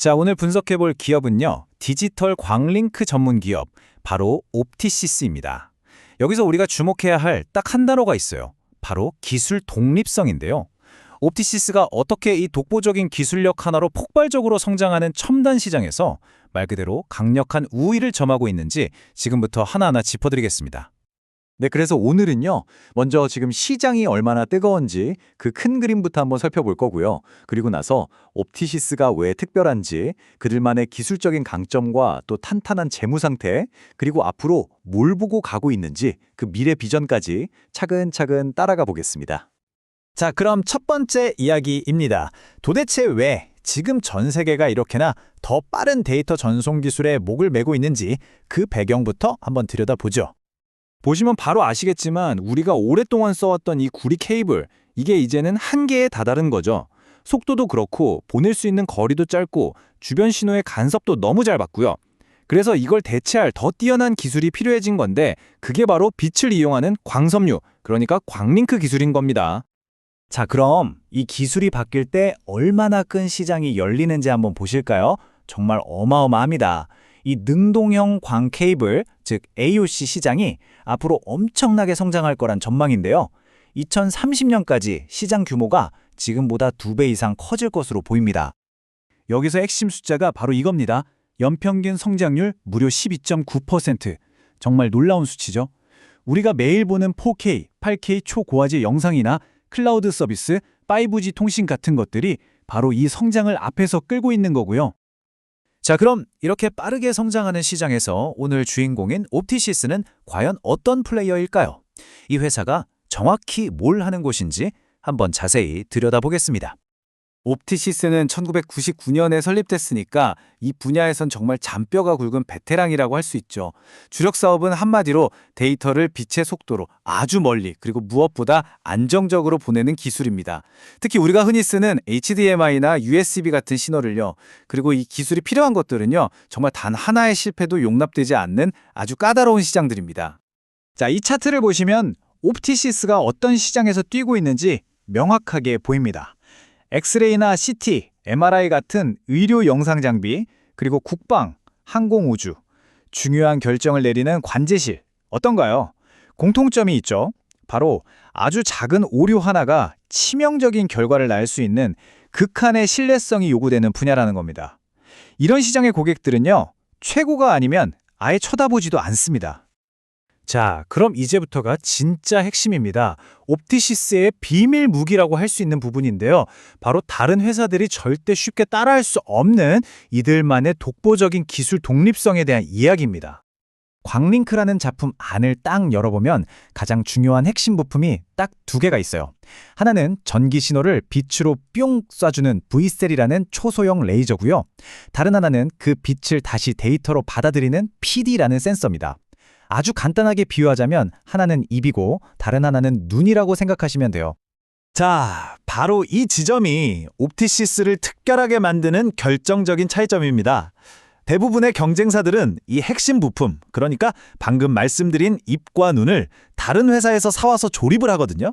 자, 오늘 분석해 볼 기업은요. 디지털 광링크 전문 기업, 바로 옵티시스입니다. 여기서 우리가 주목해야 할 딱 한 단어가 있어요. 바로 기술 독립성인데요. 옵티시스가 어떻게 이 독보적인 기술력 하나로 폭발적으로 성장하는 첨단 시장에서 말 그대로 강력한 우위를 점하고 있는지 지금부터 하나하나 짚어드리겠습니다. 네, 그래서 오늘은요. 먼저 지금 시장이 얼마나 뜨거운지 그 큰 그림부터 한번 살펴볼 거고요. 그리고 나서 옵티시스가 왜 특별한지, 그들만의 기술적인 강점과 또 탄탄한 재무 상태, 그리고 앞으로 뭘 보고 가고 있는지 그 미래 비전까지 차근차근 따라가 보겠습니다. 자, 그럼 첫 번째 이야기입니다. 도대체 왜 지금 전 세계가 이렇게나 더 빠른 데이터 전송 기술에 목을 메고 있는지 그 배경부터 한번 들여다보죠. 보시면 바로 아시겠지만 우리가 오랫동안 써왔던 이 구리 케이블, 이게 이제는 한계에 다다른 거죠. 속도도 그렇고 보낼 수 있는 거리도 짧고 주변 신호의 간섭도 너무 잘 받고요. 그래서 이걸 대체할 더 뛰어난 기술이 필요해진 건데 그게 바로 빛을 이용하는 광섬유, 그러니까 광링크 기술인 겁니다. 자, 그럼 이 기술이 바뀔 때 얼마나 큰 시장이 열리는지 한번 보실까요? 정말 어마어마합니다. 이 능동형 광 케이블, 즉 AOC 시장이 앞으로 엄청나게 성장할 거란 전망인데요. 2030년까지 시장 규모가 지금보다 2배 이상 커질 것으로 보입니다. 여기서 핵심 숫자가 바로 이겁니다. 연평균 성장률 무려 12.9%. 정말 놀라운 수치죠. 우리가 매일 보는 4K, 8K 초고화질 영상이나 클라우드 서비스, 5G 통신 같은 것들이 바로 이 성장을 앞에서 끌고 있는 거고요. 자, 그럼 이렇게 빠르게 성장하는 시장에서 오늘 주인공인 옵티시스는 과연 어떤 플레이어일까요? 이 회사가 정확히 뭘 하는 곳인지 한번 자세히 들여다보겠습니다. 옵티시스는 1999년에 설립됐으니까 이 분야에선 정말 잔뼈가 굵은 베테랑이라고 할 수 있죠. 주력 사업은 한마디로 데이터를 빛의 속도로 아주 멀리 그리고 무엇보다 안정적으로 보내는 기술입니다. 특히 우리가 흔히 쓰는 HDMI나 USB 같은 신호를요. 그리고 이 기술이 필요한 것들은요. 정말 단 하나의 실패도 용납되지 않는 아주 까다로운 시장들입니다. 자, 이 차트를 보시면 옵티시스가 어떤 시장에서 뛰고 있는지 명확하게 보입니다. 엑스레이나 CT, MRI 같은 의료 영상 장비, 그리고 국방, 항공우주, 중요한 결정을 내리는 관제실, 어떤가요? 공통점이 있죠. 바로 아주 작은 오류 하나가 치명적인 결과를 낳을 수 있는 극한의 신뢰성이 요구되는 분야라는 겁니다. 이런 시장의 고객들은요, 최고가 아니면 아예 쳐다보지도 않습니다. 자, 그럼 이제부터가 진짜 핵심입니다. 옵티시스의 비밀 무기라고 할 수 있는 부분인데요. 바로 다른 회사들이 절대 쉽게 따라할 수 없는 이들만의 독보적인 기술 독립성에 대한 이야기입니다. 광링크라는 작품 안을 딱 열어보면 가장 중요한 핵심 부품이 딱 2개가 있어요. 하나는 전기 신호를 빛으로 뿅 쏴주는 V셀이라는 초소형 레이저고요. 다른 하나는 그 빛을 다시 데이터로 받아들이는 PD라는 센서입니다. 아주 간단하게 비유하자면 하나는 입이고 다른 하나는 눈이라고 생각하시면 돼요. 자, 바로 이 지점이 옵티시스를 특별하게 만드는 결정적인 차이점입니다. 대부분의 경쟁사들은 이 핵심 부품, 그러니까 방금 말씀드린 입과 눈을 다른 회사에서 사와서 조립을 하거든요.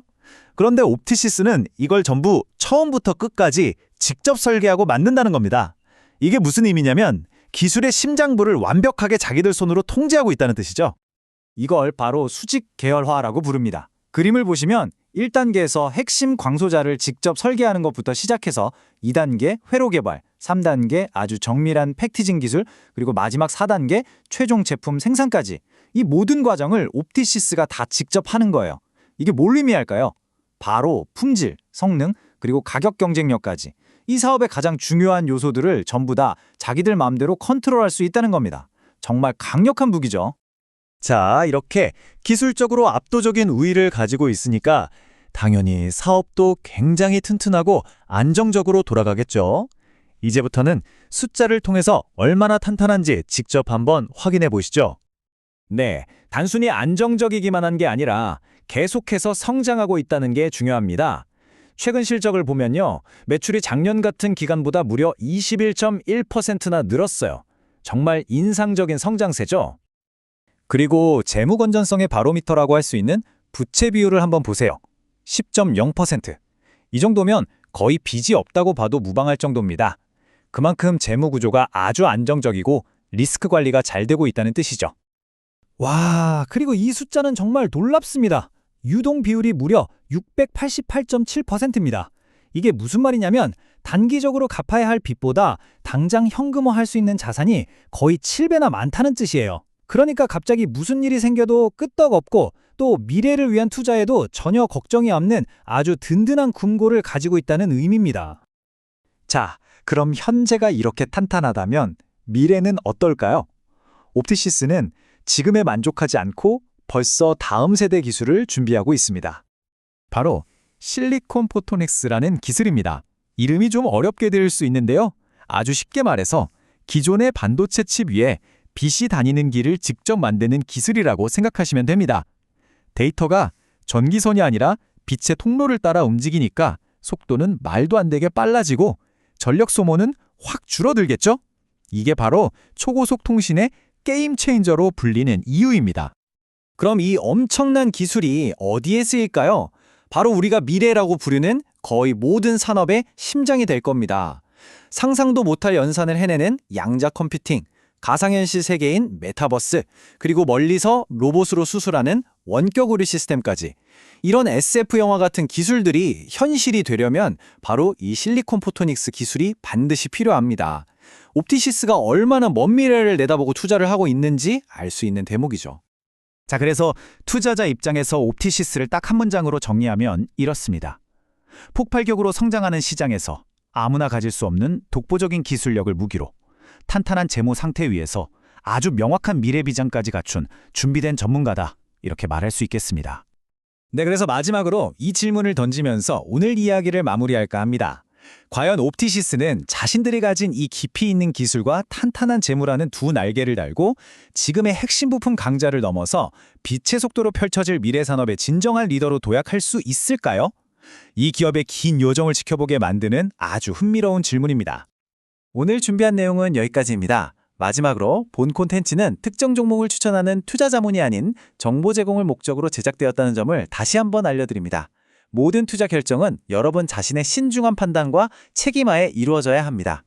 그런데 옵티시스는 이걸 전부 처음부터 끝까지 직접 설계하고 만든다는 겁니다. 이게 무슨 의미냐면 기술의 심장부를 완벽하게 자기들 손으로 통제하고 있다는 뜻이죠. 이걸 바로 수직 계열화라고 부릅니다. 그림을 보시면 1단계에서 핵심 광소자를 직접 설계하는 것부터 시작해서 2단계 회로 개발, 3단계 아주 정밀한 패키징 기술, 그리고 마지막 4단계 최종 제품 생산까지 이 모든 과정을 옵티시스가 다 직접 하는 거예요. 이게 뭘 의미할까요? 바로 품질, 성능, 그리고 가격 경쟁력까지 이 사업의 가장 중요한 요소들을 전부 다 자기들 마음대로 컨트롤할 수 있다는 겁니다. 정말 강력한 무기죠. 자, 이렇게 기술적으로 압도적인 우위를 가지고 있으니까 당연히 사업도 굉장히 튼튼하고 안정적으로 돌아가겠죠. 이제부터는 숫자를 통해서 얼마나 탄탄한지 직접 한번 확인해 보시죠. 네, 단순히 안정적이기만 한 게 아니라 계속해서 성장하고 있다는 게 중요합니다. 최근 실적을 보면요. 매출이 작년 같은 기간보다 무려 21.1%나 늘었어요. 정말 인상적인 성장세죠. 그리고 재무 건전성의 바로미터라고 할 수 있는 부채 비율을 한번 보세요. 10.0%. 이 정도면 거의 빚이 없다고 봐도 무방할 정도입니다. 그만큼 재무 구조가 아주 안정적이고 리스크 관리가 잘 되고 있다는 뜻이죠. 와, 그리고 이 숫자는 정말 놀랍습니다. 유동 비율이 무려 688.7%입니다. 이게 무슨 말이냐면 단기적으로 갚아야 할 빚보다 당장 현금화할 수 있는 자산이 거의 7배나 많다는 뜻이에요. 그러니까 갑자기 무슨 일이 생겨도 끄떡없고 또 미래를 위한 투자에도 전혀 걱정이 없는 아주 든든한 금고를 가지고 있다는 의미입니다. 자, 그럼 현재가 이렇게 탄탄하다면 미래는 어떨까요? 옵티시스는 지금에 만족하지 않고 벌써 다음 세대 기술을 준비하고 있습니다. 바로 실리콘 포토닉스라는 기술입니다. 이름이 좀 어렵게 들릴 수 있는데요. 아주 쉽게 말해서 기존의 반도체 칩 위에 빛이 다니는 길을 직접 만드는 기술이라고 생각하시면 됩니다. 데이터가 전기선이 아니라 빛의 통로를 따라 움직이니까 속도는 말도 안 되게 빨라지고 전력 소모는 확 줄어들겠죠? 이게 바로 초고속 통신의 게임 체인저로 불리는 이유입니다. 그럼 이 엄청난 기술이 어디에 쓰일까요? 바로 우리가 미래라고 부르는 거의 모든 산업의 심장이 될 겁니다. 상상도 못할 연산을 해내는 양자 컴퓨팅, 가상현실 세계인 메타버스, 그리고 멀리서 로봇으로 수술하는 원격 의료 시스템까지. 이런 SF 영화 같은 기술들이 현실이 되려면 바로 이 실리콘 포토닉스 기술이 반드시 필요합니다. 옵티시스가 얼마나 먼 미래를 내다보고 투자를 하고 있는지 알 수 있는 대목이죠. 자, 그래서 투자자 입장에서 옵티시스를 딱 한 문장으로 정리하면 이렇습니다. 폭발적으로 성장하는 시장에서 아무나 가질 수 없는 독보적인 기술력을 무기로 탄탄한 재무 상태 위에서 아주 명확한 미래 비전까지 갖춘 준비된 전문가다, 이렇게 말할 수 있겠습니다. 네, 그래서 마지막으로 이 질문을 던지면서 오늘 이야기를 마무리할까 합니다. 과연 옵티시스는 자신들이 가진 이 깊이 있는 기술과 탄탄한 재무라는 두 날개를 달고 지금의 핵심 부품 강자를 넘어서 빛의 속도로 펼쳐질 미래 산업의 진정한 리더로 도약할 수 있을까요? 이 기업의 긴 요정을 지켜보게 만드는 아주 흥미로운 질문입니다. 오늘 준비한 내용은 여기까지입니다. 마지막으로 본 콘텐츠는 특정 종목을 추천하는 투자 자문이 아닌 정보 제공을 목적으로 제작되었다는 점을 다시 한번 알려드립니다. 모든 투자 결정은 여러분 자신의 신중한 판단과 책임하에 이루어져야 합니다.